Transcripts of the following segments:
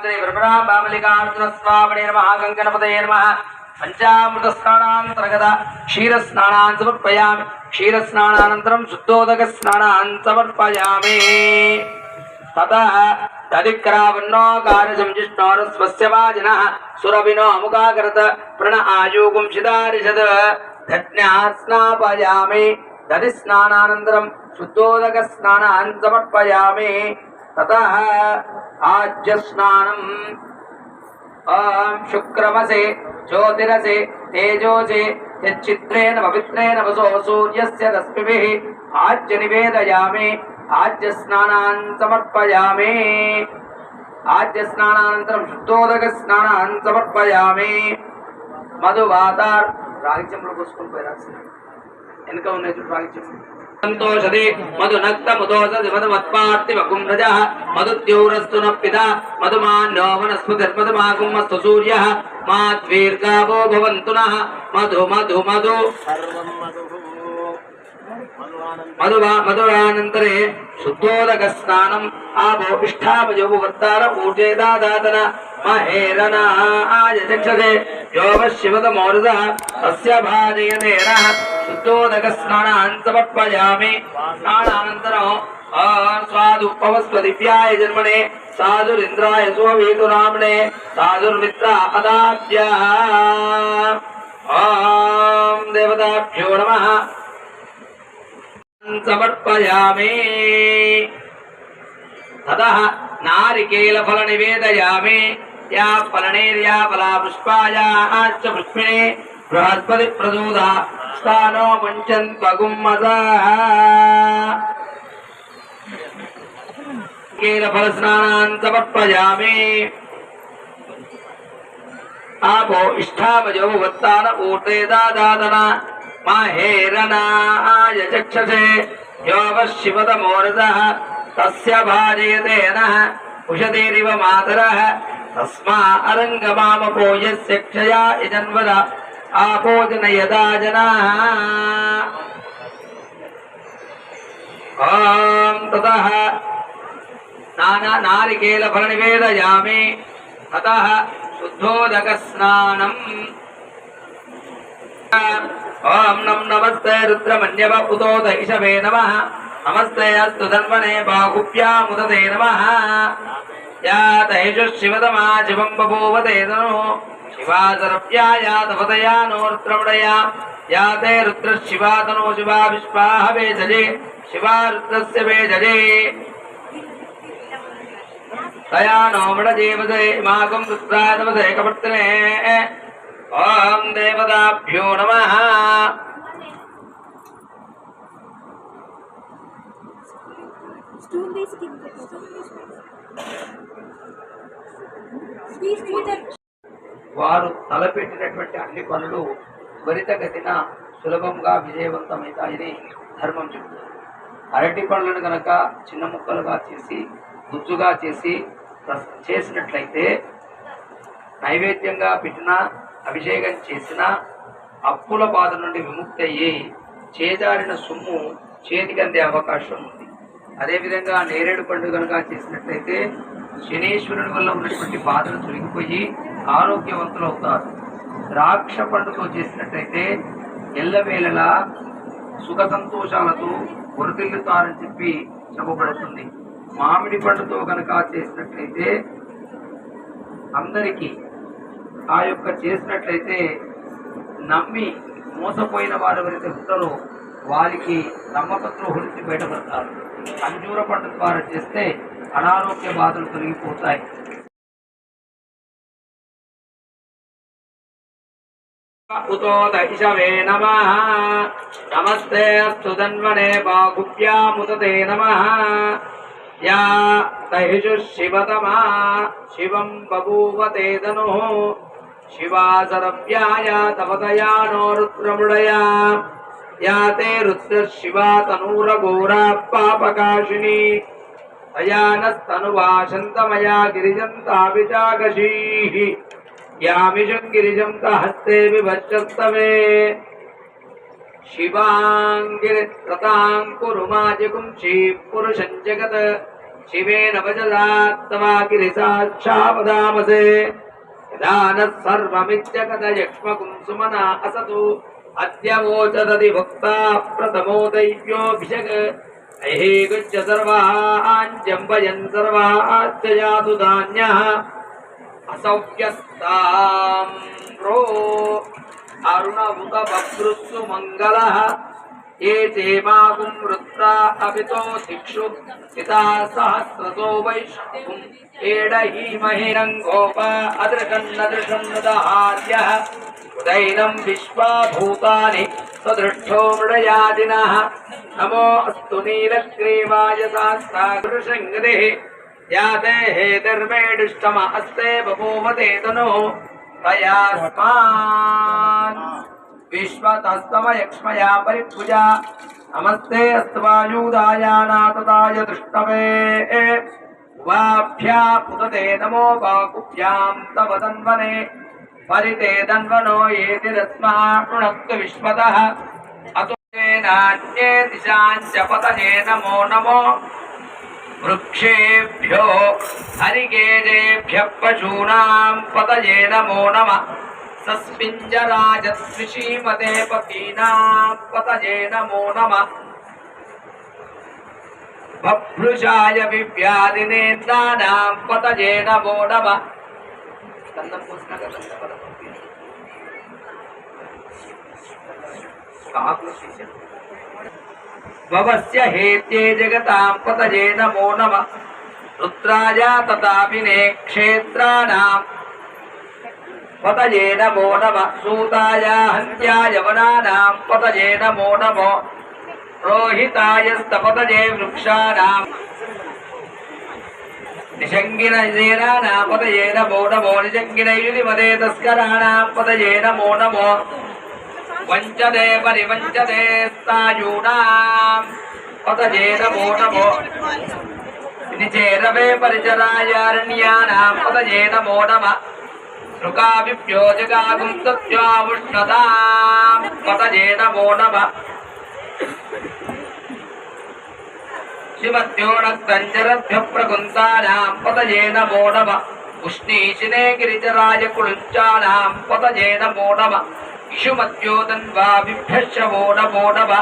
श्री ब्रह्मलिकार्जुन स्वामिने नमः गंगणपतये नमः पंचामृत स्नानांतर्गत क्षीर स्नानान् समर्पयामि क्षीरस्नानानन्तरं शुद्धोदक स्नानान् समर्पयामि ततः तदिक्रावन्नो कार्यसंजिष्णोरस्वस्य वाजिनः सुरभिनो अमुकाकरत प्रण आयुगुं शिदारिषद धन्या स्नापयामि दधि स्नानानन्तरं शुद्धोदक स्नानान् समर्पयामि ततः आज्य स्नानम् ओम शुक्रमसे ज्योतिरसे तेजोसे यच्चित्रेण पवित्रेण वसो सूर्यस्य रश्मिभिः आज्य निवेदयामि आज्य स्नानान् समर्पयामि आज्य स्नानानन्तरं शुद्धोदक स्नानान् समर्पयामि मधुवातार रागिचंबुలు కోసుకొని పోయాల్సింది వెనక ఉన్నాయి చూడు రాగిచంబులు संतोषदे मधुनक्त मुदोषदि मधुमत्पार्ति वकुम्भजः मधुद्यौरस्तु न पिता मधुमान्यो वनस्पतिर्मधुमागुमस्तु सूर्यः माद्वीर्गावो भवन्तु नः मधु मधु मधु मधुरानन्तरे शुद्धोदक स्नानम् आवो इष्ठामयोवर्तार ऊर्जेदादातन महेरनाय चक्षते योगशिवतमोरुदः तस्य भाजयते नः शुद्धोदक स्नानान् समर्पयामि स्नानानन्तरं स्वादुपवस्वदिव्याय जन्मने साधुरिन्द्राय सोऽवीतुरामणे साधुर्मित्रापदाभ्यः ॐ देवताभ्यो नमः समर्पयामि ततः नारिकेलफल निवेदयामि या फलनेर्या फला पुष्पायाश्च पुष्पिणे बृहस्पति प्रसूदा स्थानो मुञ्चन् पगुम्मसः केलफल स्नानान् समर्पयामि आपो इष्ठामजो वत्तान ऊर्तेदादादन महेरनाय चक्षसे योगशिवतमोरसः तस्य भाजयते नः उषतीरिव मातरः तस्मा अरङ्गमामपो यस्य क्षया यजन्वद आपोजनयदा जनाः ॐ ततः नारिकेलफल निवेदयामि ततः शुद्धोदक स्नानम् ओम नम नमस्ते रुद्रमन्यव उदोद इषवे नमः नमस्ते अस्तु धन्वने बाहुभ्यामुदते नमः या तैषु शिवतमा शिवं बभूवते तनु शिवासरभ्याया तपतया नो रुद्रमणया या ते रुद्रशिवा तनु शिवा विश्वाह वेजजे शिवा रुद्रस्य वेजजे तया नो मृडजीवसे इमाकं रुद्राय नमसे कपर्तने ओम देवताभ्यो नमः వారు తలపెట్టినటువంటి అన్ని పనులు త్వరితగతిన సులభంగా విజయవంతమవుతాయని ధర్మం చెబుతుంది. అరటి పండ్లను కనుక చిన్న ముక్కలుగా చేసి గుజ్జుగా చేసి చేసినట్లయితే నైవేద్యంగా పెట్టిన అభిషేకం చేసిన అప్పుల బాధ నుండి విముక్తి అయ్యి చేజారిన సొమ్ము చేతికందే అవకాశం ఉంది. అదేవిధంగా నేరేడు పండు కనుక చేసినట్లయితే శనీశ్వరుని వల్ల ఉన్నటువంటి బాధలు తొలగిపోయి ఆరోగ్యవంతులు అవుతారు. ద్రాక్ష పండుతో చేసినట్లయితే ఎల్లవేళలా సుఖ సంతోషాలతో వరతిల్లుతారని చెప్పి చెప్పబడుతుంది. మామిడి పండుతో కనుక చేసినట్లయితే అందరికీ ఆ యొక్క చేసినట్లయితే నమ్మి మోసపోయిన వారు ఎవరైతే ఉంటారో వారికి నమ్మకంతో హురించి బయటపడతారు. అంజూర పండు ద్వారా చేస్తే అనారోగ్య బాధలు తొలగిపోతాయి. ఉతోదైషవే నమః నమస్తే అస్తు ధన్వనే బాహుభ్యాముదతే నమః या तैषु शिवतमा शिवं बभूवते तनुः शिवासरभ्याया तपतया नो रुद्रमृडया या ते रुद्रशिवा तनूरघोरा पापकाशिनी तया नस्तनुवाशन्तमया गिरिजन्ताभिजागशीः यामिषं गिरिजन्तहस्ते विभज्जस्तवे शिवांगिरतां कुरुमाजगुं पुरुषं जगत् शिवेन वजदात्तवागिरिसाक्षापदामसे यदा नः सर्वमित्यगतयक्ष्मकुं सुमना असतु अद्य वोचदधि भुक्ता प्रथमो दैव्योऽभिषक् ऐहे गुच्छ सर्वाञ्जम्बयन् सर्वाच्च यातु धान्यः असौख्यस्ताम् रो अरुणमुखभद्रुस्सु मङ्गलः ये चेमागुं रुद्रा अभितो दिक्षु पिता सहस्रतो वैष्णवम् एडहीमहिरं गोप अदृशन्नदृशन्नदहार्यः उदैनं विश्वाभूतानि सदृष्टो मृडयादिनः नमो अस्तु नीलग्रीवाय शास्त्राकृशृङ्गदेः याते हेतिर्मेडुष्टम अस्ते बभूवते तनुः तयास्मान् विश्वतस्तमयक्ष्मया परिपूजा नमस्ते अस्तवायुदायानातताय दृष्टवे वाभ्या पुतते नमो बाकुभ्यां तव तन्वने परिते तन्वनो येतिरस्माणुनक्तु विश्वतः अतो नान्ये दिशाञ्च पतये नमो नमो वृक्षेभ्यो हरिकेजेभ्यः पशूनां पतये नमो नमः सस्मिञ्जराजत्विषीमते पतीनां पतये नमो नमः बभ्रुषाय विव्याधिनेत्राणां पतये नमो नमः भवस्य हेत्ये जगतां पतये नमो नमः रुद्राय तथाभिने क्षेत्राणां पतये नमो नमः सूताय हन्त्याय वनानां पतये नमो नमः रोहिताय स्तपतये वृक्षाणां निषङ्गिनैराणां पतये नमो नमो निषङ्गिनैर्युधिमदे तस्कराणां पतये नमो नमो वञ्चते परिवञ्चते स्तायूणां पतये नमो नमो निचेरवे परिचरायारण्यानां पतये नमो नमः ऋकाभिभ्यो जगागुं सत्यामुष्णतां पतये नमो नमः शिवत्यो नक्तञ्जरभ्यः प्रकुन्तानां पतये नमो नमः उष्णीशिने गिरिचराय कुलुञ्चानां पतये नमो नमः इषुमत्यो तन्वाभिभ्यश्च वो नमो नमः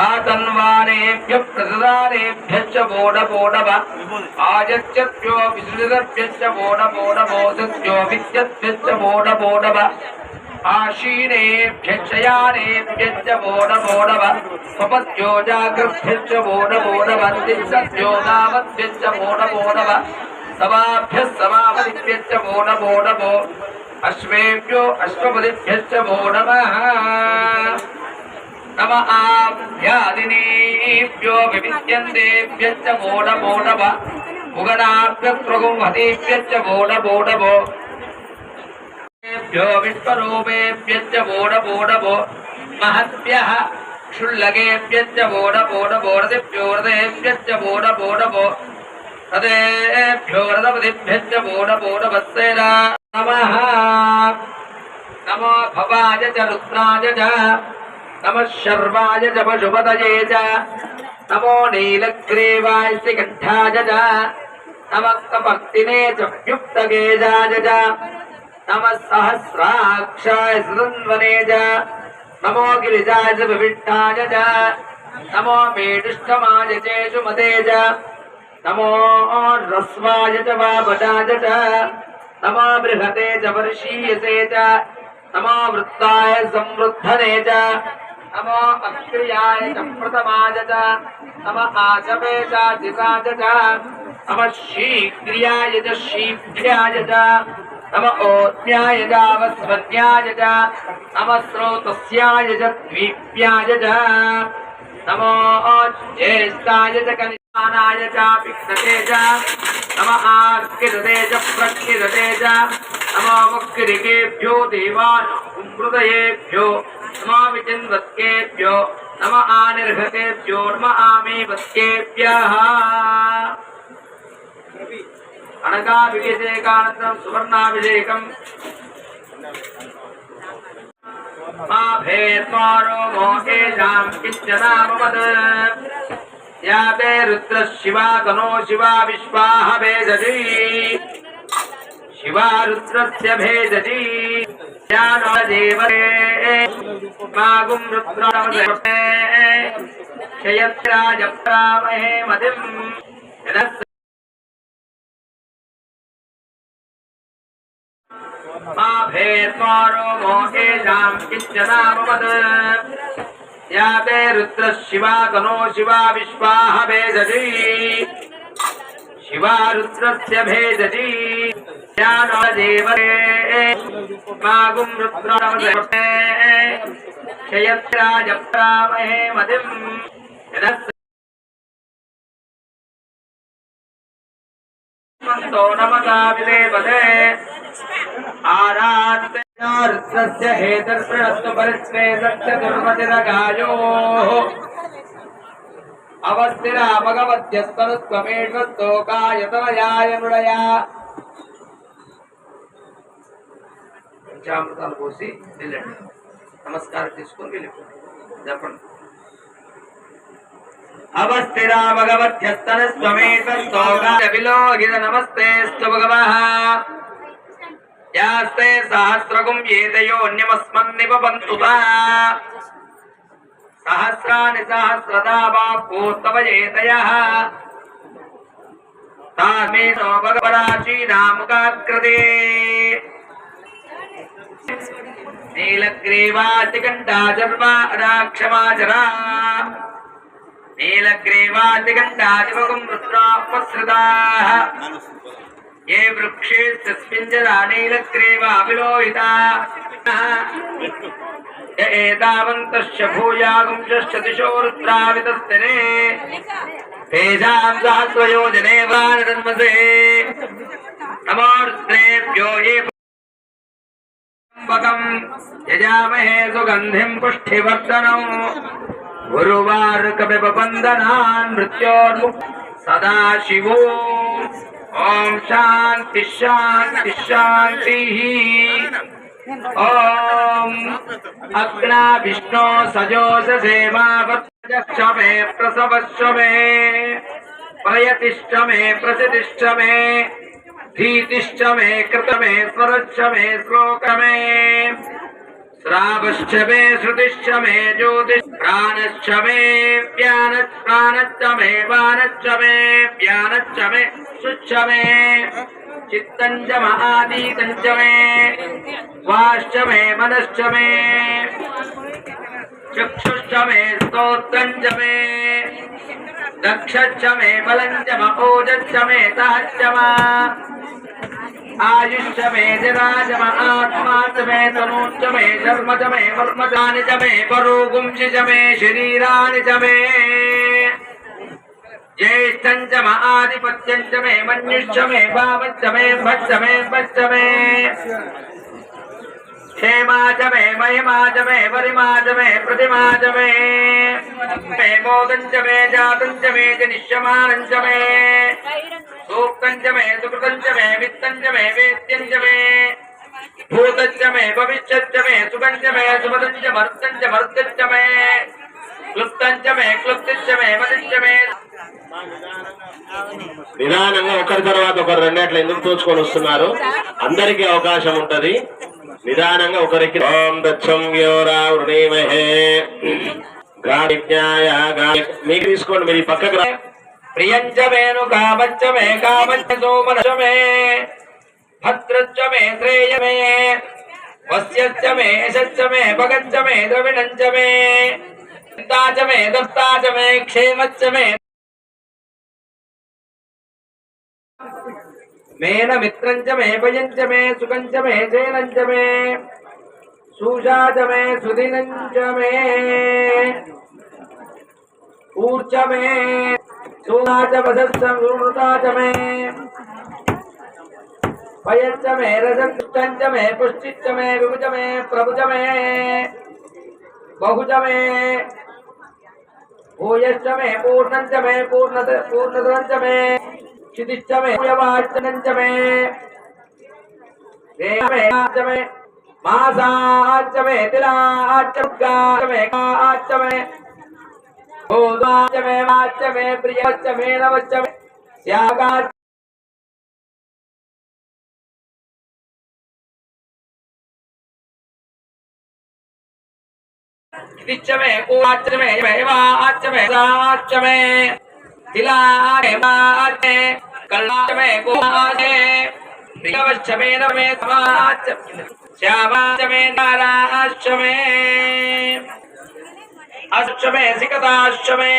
आतन्वानेभ्यः प्रसदानेभ्यश्च वो नमो नमः आजच्यभ्यो विसृजभ्यश्च वो नमो नमो सत्यो विद्यभ्यश्च वो नमो नमः आशीनेभ्यश्च यानेभ्यश्च वो नमो नमः स्वपत्यो जागृभ्यश्च वो नमो नमः सत्यो नामभ्यश्च वो नमो नमः समाभ्यः समापतिभ्यश्च वो नमो नमो अश्वेभ्यो अश्वपतिभ्यश्च वो नमः नम आभ्यादिनेभ्यो विविद्यन्तेभ्यश्च वो नमो नमः मुगनाभ्यः प्रगुंहतेभ्यश्च वो नमो नमो भ्यो विश्वरूपेभ्यश्च वो नमो नमो महद्भ्यः क्षुल्लकेभ्यश्च वो नमो नमो रतिभ्यो हृदयेभ्यश्च वो नमो नमो हृदयेभ्यो रथपतिभ्यश्च वो नमो नमस्ते नमः नमो भवाय च रुद्राय च नमः शर्वाय च पशुपतये च नमो नीलग्रीवाय श्रीकण्ठाय च नमः कपर्दिने च युक्तकेशाय च नमः सहस्राक्षाय सुतन्वने च नमो गिरिजाय च विविष्टाय च नमो मेढुष्टमाय चेषुमते च नमो रस्वाय च वाबटाय च नमो बृहते च वर्षीयसे च नमो वृत्ताय संवृद्धने च नमो अक्रियाय च प्रथमाय च नमः आचमे च दिशाय च नमः शीघ्रियाय च शीभ्याय च नमः ओज्ञाय च वस्वन्याय च नमः स्रोतस्याय च द्वीप्याय च नमो ज्येष्ठाय च कनिष्ठानाय च पिक्षते च नमः आर्किरते च प्रक्षिरते च नमो मुक्किरिकेभ्यो देवानां नमो विचिन्वत्केभ्यो नमः आनिर्हतेभ्यो नमः आमीवत्केभ्यः अनगाभिषेकानन्तरं सुवर्णाभिषेकम् मा भेत्मारो मोहेषां किञ्चनामवद या ते रुद्र शिवा तनो शिवा विश्वाह भेदजी शिवा रुद्रस्य भेदजी ज्ञानो देवरे मागुं रुद्रवसे क्षयत्राज प्रामहे मदिं मा भेत्वारो मोहेजां किञ्चनामवद या ते रुद्र शिवा तनो शिवा विश्वाह भेदजी शिवा रुद्रस्य भेदजी ज्ञानो देवरे मागुं रुद्रवसे क्षयत्राज प्रामहे मदिं नमता विदेवते आराधस्य हेतर्प्रणस्तु परिस्वेदस्य दुर्मतिरगायोः अवस्थिरा भगवत्यस्तनुत्वमेष्वस्तोकायतनयाय मृडया పంచామృతాలు పోసి వెళ్ళండి. నమస్కారం తీసుకొని వెళ్ళిపోండి. చెప్పండి. అవస్థిరా భగవత్యస్తనస్వమేతస్తోకావిలోహిత నమస్తేస్తు భగవః యాస్తే సహస్రగుం ఏతయోన్యమస్మన్నిపబంతు సహస్రాని సహస్రదా బాహూస్తవ ఏతయః తామేతో భగవరాశీనాముఖాకృతే నీలగ్రీవాతికంఠాచర్వారాక్షమాచరా నీలగ్రీవాతికంఠాదివగం రుద్రాపసృతాః ये वृक्षे तस्मिञ्जरा नीलग्रीवाविलोहिताः य एतावन्तश्च भूयागुंशश्च दिशो रुद्रावितस्तिरे तेषां सहस्रयोजने वानरन्मसे नमो रुद्रेभ्यो ये यजामहे सुगन्धिं पुष्टिवर्धनम् गुरुवार्कविपबन्धनान् मृत्योर्मुक् सदाशिवो ओम शांति शांति शांति ओम अग्ना विष्णु सजोष सेवावक्षमे प्रसवश्वमे प्रयतिष्ठमे प्रसिद्धिष्ठमे धीतिष्ठमे कृतमे स्वरश्चमे श्लोकमे श्रावश्चमे श्रुतिश्चमे ज्योतिष प्राणश्चमे प्राणश्चमे वानश्चमे व्यानश्चमे शुच्छमे चित्तञ्चम आदितञ्चमे वाश्चमे मनश्चमे चक्षुश्चमे स्तोत्रञ्चमे दक्षश्चमे बलञ्चम ओजश्चमे सहश्चमा आयुष्चमे जराजम आत्माचमे तनूचमे धर्मचमे वर्मचानि चमे परोगुंसिचमे शरीराणि चमे ज्येष्ठञ्चम आधिपत्यञ्चमे मन्युश्चमे भावश्चमे भच्चमे भच्चमे क्षेमाचमे महिमाचमे वरिमाचमे प्रतिमाचमे मोदञ्चमे जातञ्चमे जनिष्यमानञ्चमे सूक्तञ्चमे सुकृतञ्चमे वित्तञ्चमे वेद्यञ्चमे भूतञ्चमे भविष्यञ्चमे सुगञ्चमे सुपदञ्चमर्तञ्चमर्तञ्चमे क्लुप्तञ्चमे क्लुप्तिञ्चमे मदिञ्चमे నిదానంగా ఒకరి తర్వాత ఒకరు రెండేట్ల ఎందుకు తోచుకొని వస్తున్నారు అందరికీ అవకాశం ఉంటది నిదానంగా ఒకరికి ఓం దచ్చం యోరావృణీమహే గాణిజ్ఞాయ మీకు తీసుకోండి మీరు ఈ పక్కకు ప్రియంచమేను కామచ్చమే కామచ్చ సోమనశమే భద్రచ్చమే శ్రేయమే వస్యచ్చమే యశచ్చమే భగచ్చమే ద్రవిణంచమే చింతాచమే దత్తాచమే క్షేమచ్చమే మేన మిత్రంచమే భయంచమే సుఖంచమే సేనంచమే సుషాచమే సుదినంచమే ఊర్చమే సూనాచ వసస్సమృతాచమే భయంచమే రజంచమే పుష్టిచ్చమే విభుజమే ప్రభుజమే बहुजमे भूयश्चमे पूर्णञ्चमे पूर्णधनञ्चमे क्षितिश्चमे भूयवाच्चनञ्चमे देहमे मासाच्चमे तिलाच्चमे काच्चमे भूद्वाच मे वाच मे प्रियवच्च मे नवच्च मे स्यागाच्च इतिच्च मे कोवाच्च मे वाच्च मे साच्च मे तिलाचे वाच्च कल्लाच्च मे कोवाच्च प्रियवच्च मे नवे समाच्च श्यामाच्च मे नाराच्च मे अश्च मे सिकताश्च मे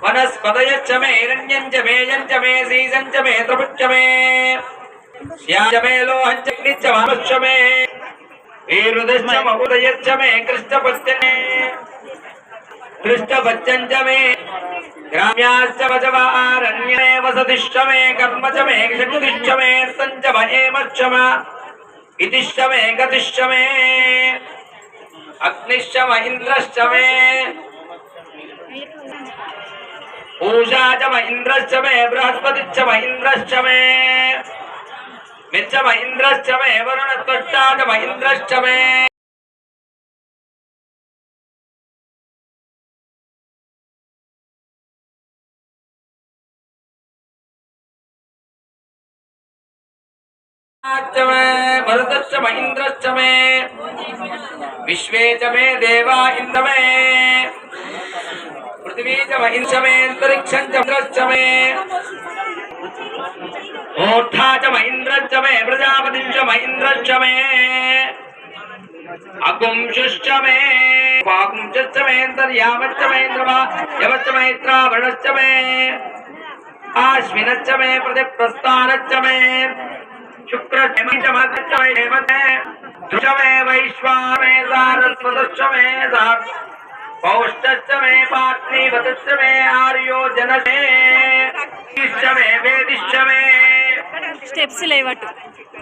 वनस्पतयश्च मे हिरण्यञ्च मे यञ्च मे सीसञ्च मे त्रिपुच्च मे श्याच मे लोहञ्च अग्निश्च वायुश्च मे वीरुदश्च महुदयश्च मे कृष्णपत्यञ्च मे ग्राम्याश्च वजवारण्ये वसतिश्च मे कर्म च मे शक्तिश्च मे अर्थञ्च महेमश्च मे इतिश्च मे गतिश्च मे अग्निश्च महीन्द्रश्च मे पूषा च महीन्द्रश्च मे बृहस्पतिश्च महीन्द्रश्च मे मिच्च महीन्द्रश्च मे वरुणत्वष्टा च महीन्द्रश्च मे भरतश्च महीन्द्रश्च मे विश्वे च मे देवा इन्द्र मे पृथ्वी च महीन्द्र मे अंतरिक्षं च इन्द्रश्च मे ओष्ठा च महीन्द्रश्च मे प्रजापतिश्च महीन्द्रश्च मे अकुंशश्च मे पाकुंशश्च मे अंतर्यामश्च मे इन्द्रमा यवश्च मे इत्रावरणश्च मे आश्विनश्च मे प्रतिप्रस्थानश्च मे शुक्रश्च मे ध्रुव मे वैश्वामे सारस्वतश्च मे पौष्टश्च मे पार्थिवतश्च मे आर्योजनश्च मे वेदिश्च मे स्टेप्स लेवट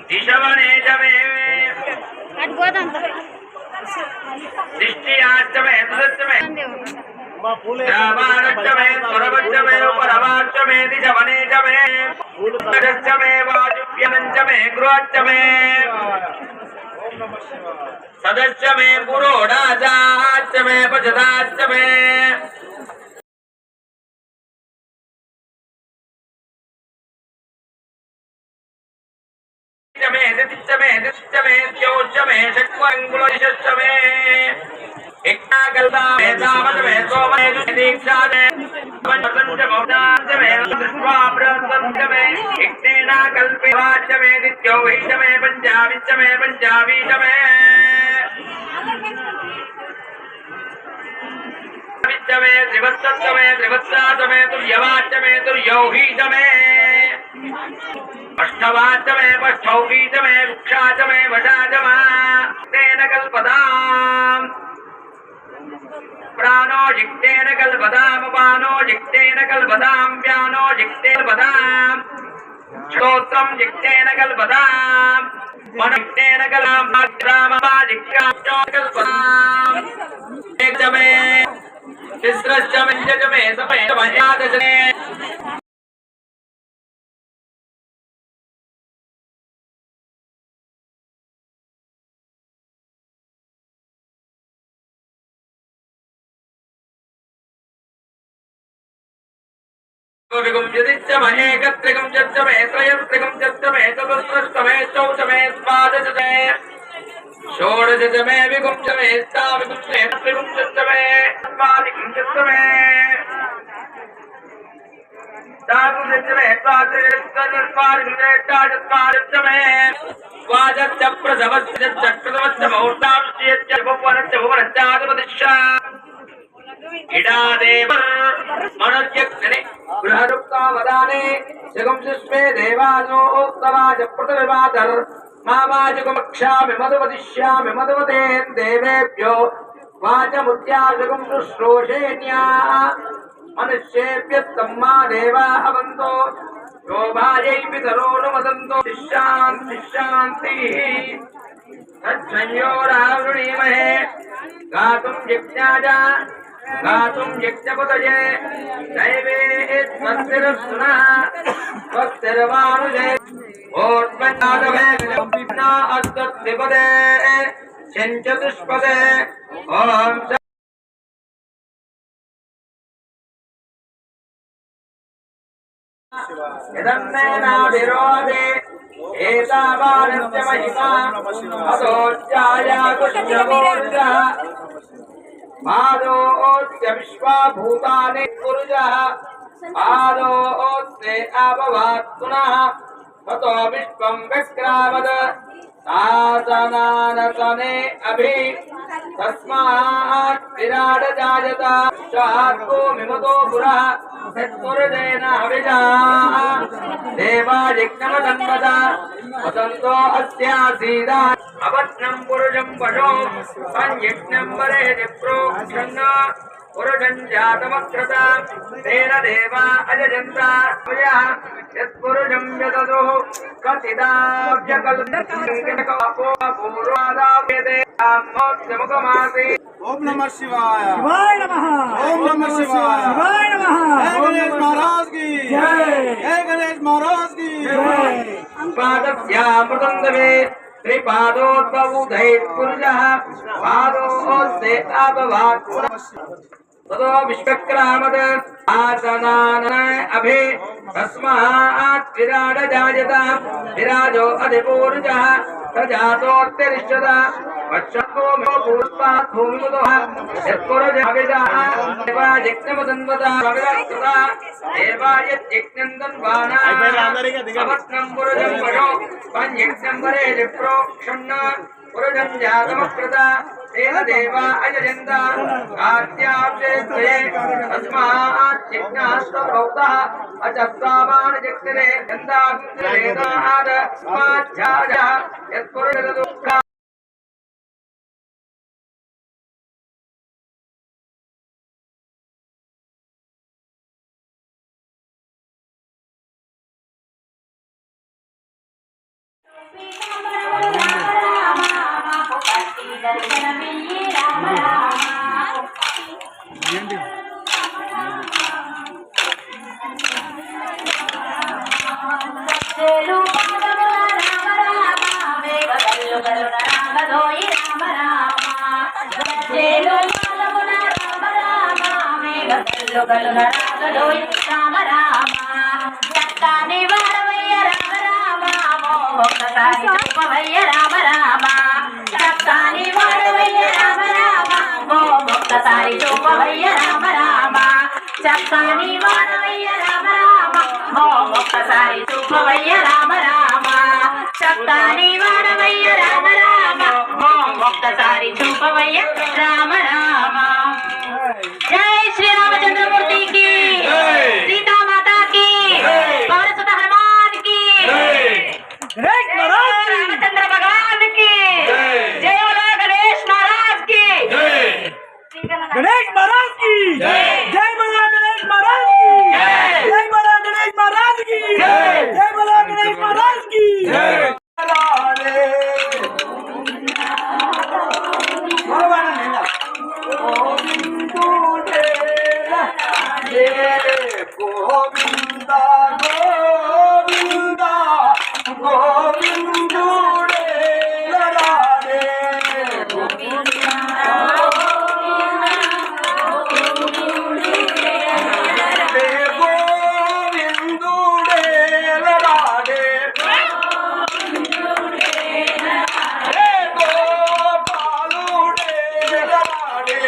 दिशवने च मे अट गोदाम दिष्टियाश्च मे दुदश्च मे रामानश्च मे स्वरवच्च मे उपरवाच्च मे दिशवने च मे उदश्च मे वायुव्यनञ्च मे गृहच्च मे सदश्च मे पुरोडाचाच्च मे पचदाच्च मे दितिश्च मे द्योश्च मे षट्वङ्गुलश्च मे इक्नाकल्पा मे तामच मे सोमे दीक्षा मे पंचपञ्च मौनाच मे दृष्ट्वा बृहस्पतिश्च मे इक्नेना कल्पे वाच मे दित्यो हीच मे पञ्चाभिश्च मे पञ्चाभीच मे मे त्रिवत्सश्च मे त्रिवत्साच मे तुर्यवाच मे तुर्यौहीच मे अष्टवाच मे पष्ठौहीच मे वृक्षाच मे वशाच मा तेन कल्पताम् प्राणो जिक्तेन कल्पताम् अपानो जिक्तेन कल्पताम् व्यानो जिक्तेन कल्पताम् श्रोत्रं जिक्तेन कल्पताम् मनोजिक्तेन कल्पताम् एक मे तिस्रश्च मे च मे सपे मयादश मे विगुंजदिच्च मे एकत्रिकं च मे त्रयस्त्रिकं च मे चतुस्रश्च मे चौच मे द्वादश मे षोडश च मे विगुंज मे अष्टाविगुंज मे त्रिगुंज च मे द्वादिकं च मे चतुर्दश मे द्वादश मे द्वादश प्रसवस्य चक्रवस्य मुहूर्तांश्च भुवनस्य भुवनश्चाधिपतिश्च इडादेव मनुष्यक्षणे बृहदुक्तावदाने जगंसुष्मे देवानो उत्तवाच पृथ्वीवादर मामाजगमक्षामि मधुवदिष्यामि मधुवतेन देवेभ्यो वाचमुद्याजगं शुश्रूषेण्या मनुष्येभ्यस्तम्मा देवा अवन्तो शोभायै पितरोनुमदन्तो शान्तिः तच्छंयोरावृणीमहे गातुं यज्ञाजा गातुं यज्ञपतये दैवे स्वस्तिरस्सुनः स्वस्तिर्वानुजे ओर्ध्वनादवे विलम्बिना अस्तत्तिपदे चञ्चतुष्पदे ॐ यदन्नेनाभिरोधे एतावानस्य महिमा अतोऽध्यायाकुश्चमोर्जः पादोऽस्य विश्वाभूतानि कुरुजः पादोऽस्य अपवात् पुनः ततो विश्वं व्यक्रामद आसनानसने अभि तस्मात् विराट जायत चार्को मिमतो पुरः सत्पुरुषेण हविषा देवायज्ञमतन्वत वसन्तो अस्यासीदा अवत्नं पुरुषं वशो संयज्ञं वरे प्रोक्षन्न पुरुषं जातमकृत तेन देवा अजजन्ता यत्पुरुषं यततुः कथिताभ्यकल्पपूर्वादाव्यते मोक्षमुखमासि ओम नमः शिवाय शिवाय नमः ओम नमः शिवाय शिवाय नमः जय गणेश महाराज की जय जय गणेश महाराज की जय पादभ्यामृतन्दवे त्रिपादोद्भवुधैः पुरुषः पादोऽस्ते अपवात् ततो विश्वक्रामद आसनान अभि तस्मात् विराट जायत विराजो अधिपूर्जः प्रजातोत्तिरिष्यत पश्यतो मो पूर्वात् भूमिमुदः यत्पुरुषाविदः देवायज्ञमतन्वता अविरक्तता देवायज्ञन्दन्वाना अवत्नं पुरुषं वशो पंयज्ञं वरे प्रोक्षन्न पुरुषं जातमकृत तेन देवा अयजन्त आद्याब्जे तस्मात् यज्ञास्तप्रोक्तः अचस्तावान् जक्तिरे गन्धाग्निरेदाद स्वाध्यायः यत्पुरुषदुःखः రామ రామ చక్కని వాడవయ్య రామ రామ మోహకసారి చూపవయ్య రామ రామ చక్కని వాడవయ్య రామ రామ మోహకసారి చూపవయ్య రామ రామ చక్కని వాడవయ్య రామ రామ మోహకసారి చూపవయ్య రామ రామ చక్కని వాడవయ్య రామ రామ మోహకసారి చూపవయ్య రామ రామ जय श्री रामचंद्रमूर्ति की सीता माता की पवन सुत हनुमान की गणेश महाराज की रामचंद्र भगवान की जय बोलो गणेश महाराज की गणेश महाराज की जय बोलो गणेश महाराज की जय बोलो गणेश महाराज की जय बोलो गणेश महाराज की गोविंदा गोविंदा गोविंदुडे लडाडे गोविंदुडे लडाडे गोपालुडे लडाडे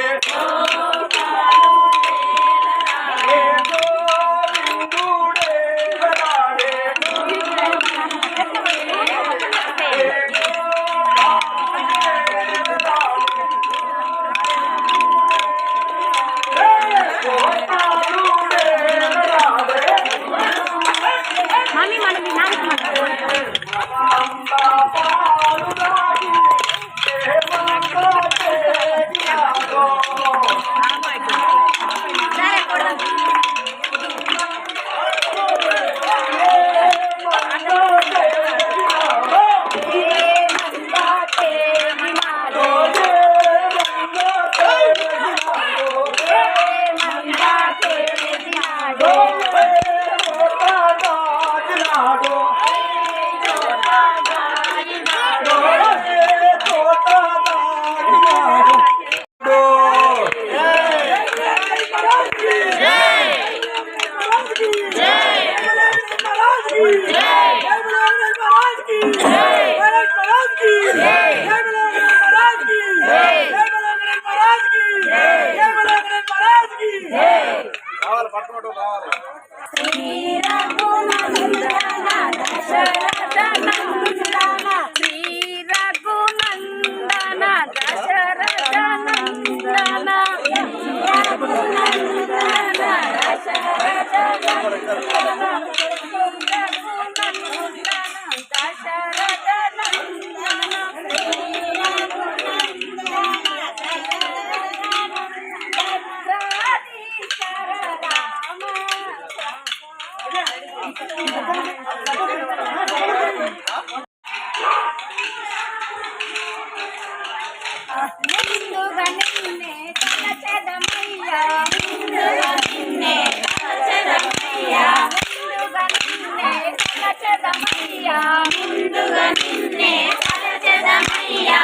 మమ్మీ మమ్మీ నాన్న తలచెదమయ్యా ముందుగా నిన్నే తలచెదమయ్యా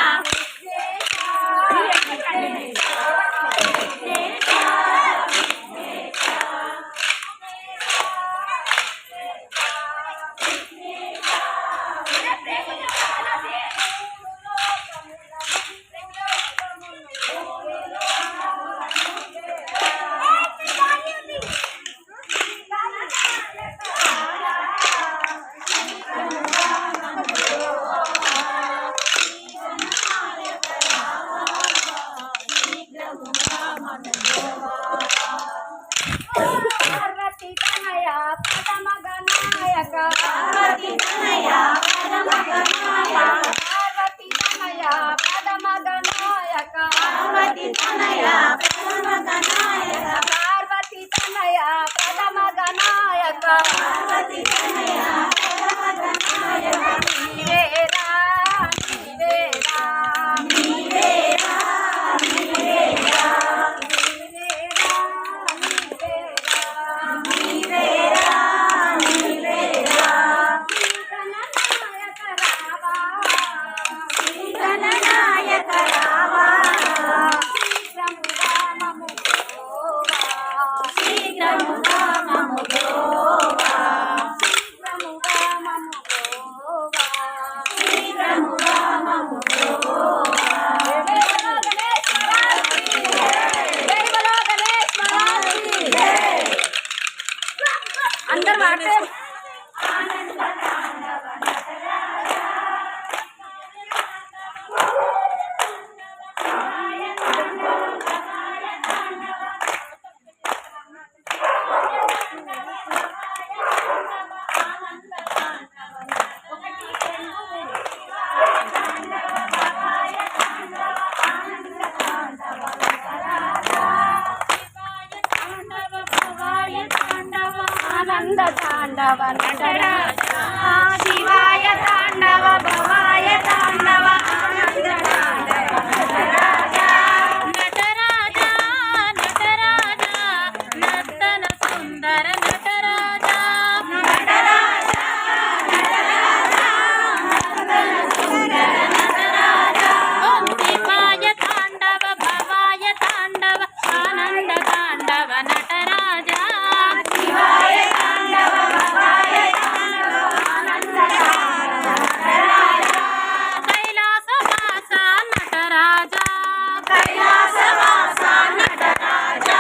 పార్వతీ తనయ పరమగణాయక పార్వతీ తనయ పరమగణాయక పార్వతీ తనయ పరమగణాయక పార్వతీ తనయ పరమగణాయక పార్వతీ తనయ పరమగణాయక పార్వతీ తనయ పరమగణాయక నీవేరా నీవేరా నీవేరా నీవేరా अंदर बाटे आनंद तांडव नटराजा शिवाय तांडव भवाय तांडव आनंद तांडव नटराजा नटराजा नटराजा नर्तन सुंदर नटराजा नटराजा नटराजा नर्तन सुंदर नटराजा ओम शिवाय तांडव भवाय तांडव आनंद तांडव नटराजा शिवाय कैलासवासा नटराजा कैलासवासा नटराजा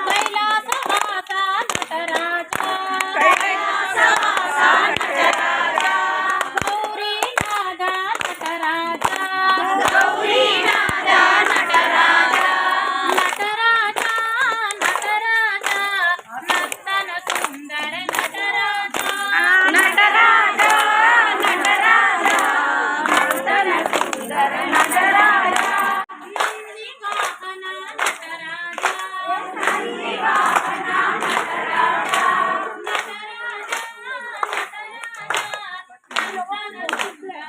कैलासवासा नटराजा कैलासवासा नटराजा गौरीनादा नटराजा गौरीनादा नटराजा नटराजा नटराजा नर्तन सुंदर नटराजा नटराजा नटराजा नर्तन सुंदर नटराजा नंदी वाहन नटराजा नंदी वाहन नटराजा नटराजा नटराजा नर्तन सुंदर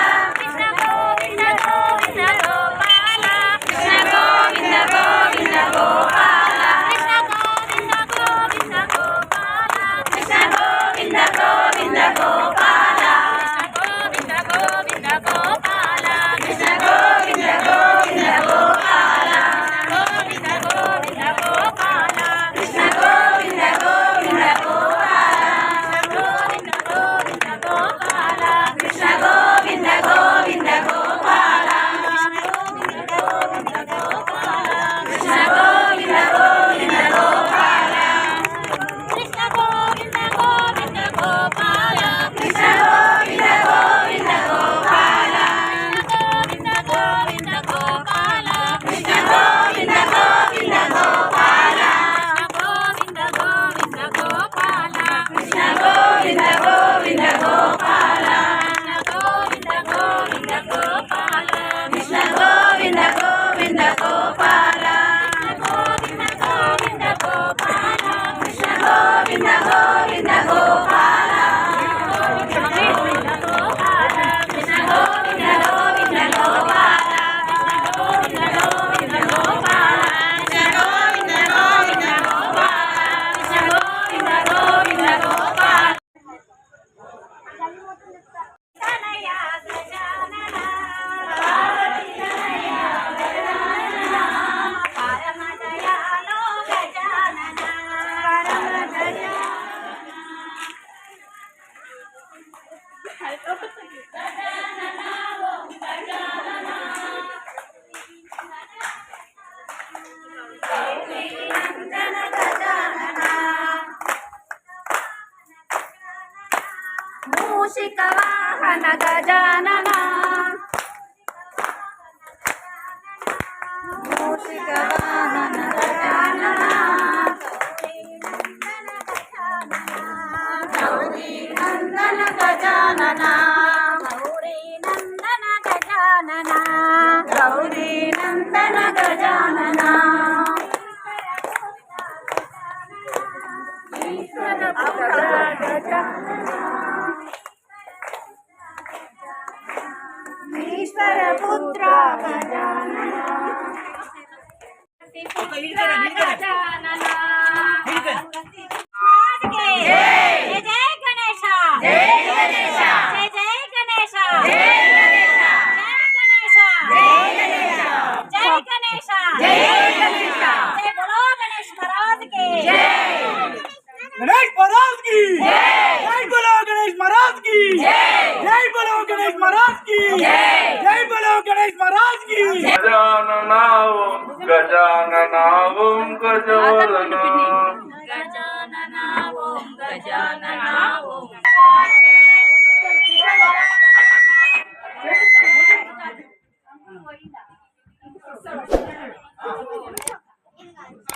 गोविंद गोविंद गोपाल कृष्ण गोविंद गोविंद गोपाल మూషిక వాహన గజానన మూషిక వాహన గజానన గౌరీ నందన గజానన గౌరీ నందన గజానన గౌరీ నందన గజానన ఈశ్వర పుత్ర గజానన ఈశ్వర పుత్ర గజానన గజానన జయ జయ గణేశ జయ గణేశ జయ జయ గణేశ జయ గణేశ జయ గణేశ జయ గణేశ జయ గణేశ జయ बोलो गणेश महाराज की जय गणेश महाराज की जय बोलो गणेश महाराज की जय बोलो गणेश महाराज की जय बोलो गणेश महाराज की गजानना ओम गजानना गजानना ओम गजानना ओम जय बोलो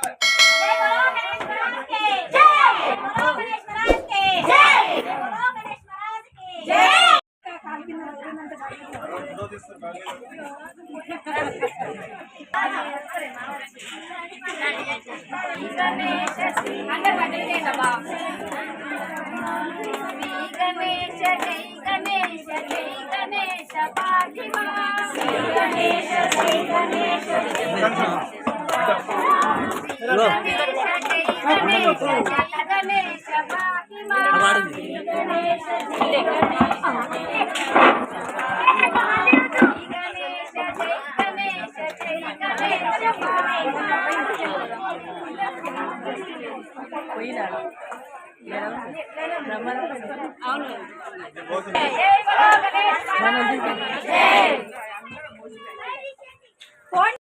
गणेश महाराज के जय बोलो गणेश महाराज के जय बोलो गणेश महाराज के जय गणेश अंदर बैठे बाबा गणेश जय गणेश जय गणेश फातिमा गणेश जय गणेश जय गणेश गणेश फातिमा गणेश जय गणेश